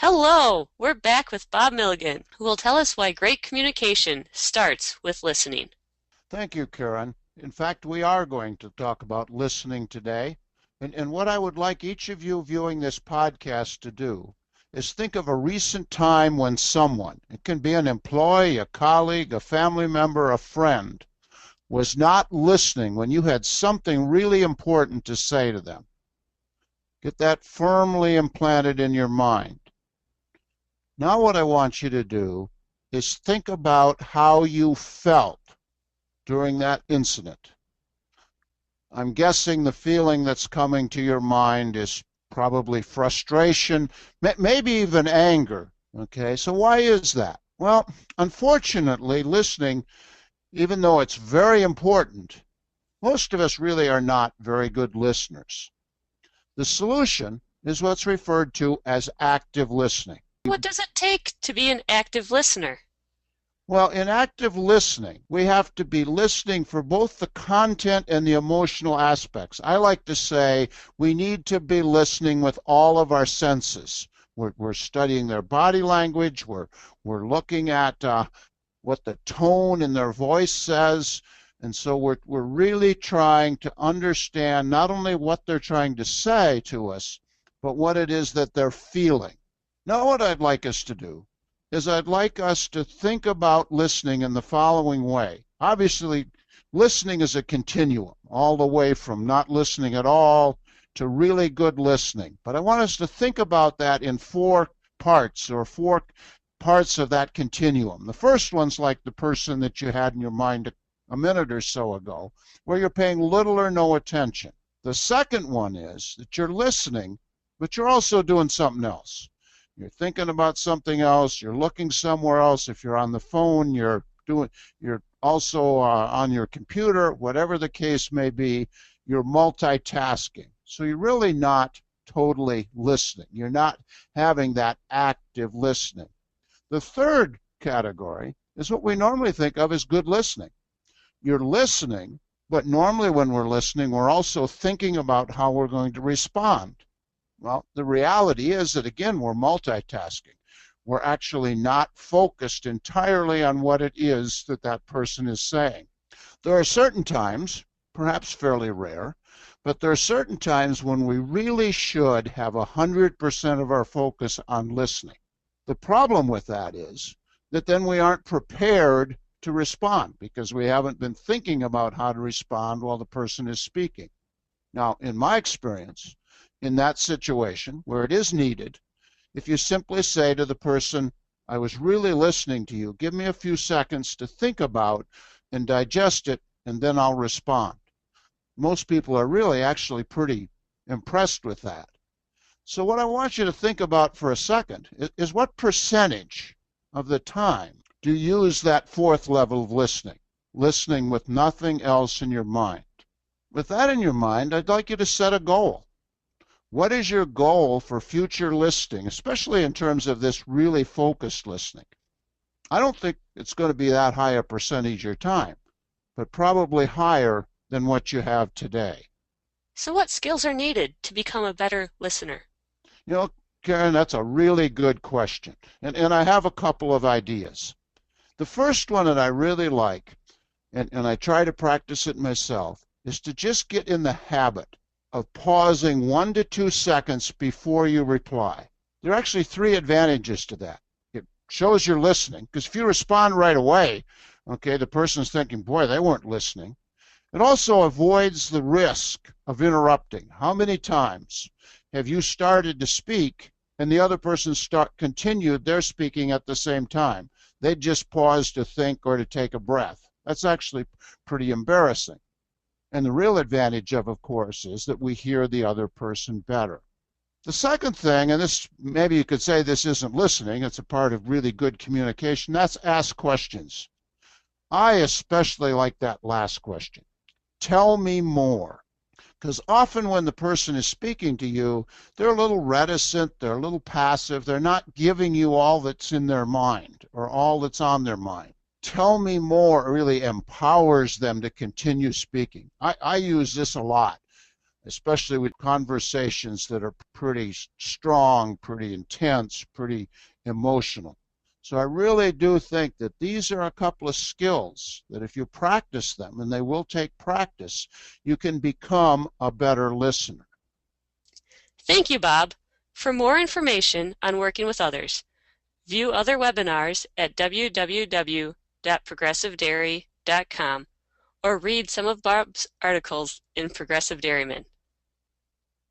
Hello! We're back with Bob Milligan, who will tell us why great communication starts with listening. Thank you, Karen. In fact, we are going to talk about listening today. And what I would like each of you viewing this podcast to do is think of a recent time when someone, it can be an employee, a colleague, a family member, a friend, was not listening when you had something really important to say to them. Get that firmly implanted in your mind. Now what I want you to do is think about how you felt during that incident. I'm guessing the feeling that's coming to your mind is probably frustration, maybe even anger. Okay, so why is that? Well, unfortunately, listening, even though it's very important, most of us really are not very good listeners. The solution is what's referred to as active listening. What does it take to be an active listener? Well, in active listening, we have to be listening for both the content and the emotional aspects. I like to say we need to be listening with all of our senses. We're studying their body language. We're looking at what the tone in their voice says. And so we're really trying to understand not only what they're trying to say to us, but what it is that they're feeling. Now, what I'd like us to do is I'd like us to think about listening in the following way. Obviously, listening is a continuum, all the way from not listening at all to really good listening. But I want us to think about that in four parts or four parts of that continuum. The first one's like the person that you had in your mind a minute or so ago, where you're paying little or no attention. The second one is that you're listening, but you're also doing something else. You're thinking about something else. You're looking somewhere else. If you're on the phone, you're also on your computer. Whatever the case may be, you're multitasking. So you're really not totally listening. You're not having that active listening. The third category is what we normally think of as good listening. You're listening, but normally when we're listening, we're also thinking about how we're going to respond. Well, the reality is that, again, we're multitasking. We're actually not focused entirely on what it is that that person is saying. There are certain times, perhaps fairly rare, but there are certain times when we really should have 100% of our focus on listening. The problem with that is that then we aren't prepared to respond because we haven't been thinking about how to respond while the person is speaking. Now, in my experience, in that situation where it is needed, if you simply say to the person, I was really listening to you, give me a few seconds to think about and digest it, and then I'll respond. Most people are really actually pretty impressed with that. So what I want you to think about for a second is what percentage of the time do you use that fourth level of listening with nothing else in your mind? With that in your mind, I'd like you to set a goal. What is your goal for future listening, especially in terms of this really focused listening? I don't think it's going to be that high a percentage of your time, but probably higher than what you have today. So what skills are needed to become a better listener? You know, Karen, that's a really good question. And I have a couple of ideas. The first one that I really like, and I try to practice it myself, is to just get in the habit of pausing 1 to 2 seconds before you reply. There are actually 3 advantages to that. It shows you're listening, because if you respond right away, okay, the person's thinking, boy, they weren't listening. It also avoids the risk of interrupting. How many times have you started to speak and the other person continued their speaking at the same time? They just paused to think or to take a breath. That's actually pretty embarrassing. And the real advantage of course, is that we hear the other person better. The second thing, and this maybe you could say this isn't listening, it's a part of really good communication, that's ask questions. I especially like that last question. Tell me more. Because often when the person is speaking to you, they're a little reticent, they're a little passive, they're not giving you all that's in their mind or all that's on their mind. Tell me more really empowers them to continue speaking. I use this a lot. especially with conversations that are pretty strong, pretty intense, pretty emotional. So I really do think that these are a couple of skills that if you practice them, and they will take practice, you can become a better listener. Thank you, Bob. For more information on working with others, view other webinars at www.progressivedairy.com or read some of Bob's articles in Progressive Dairyman.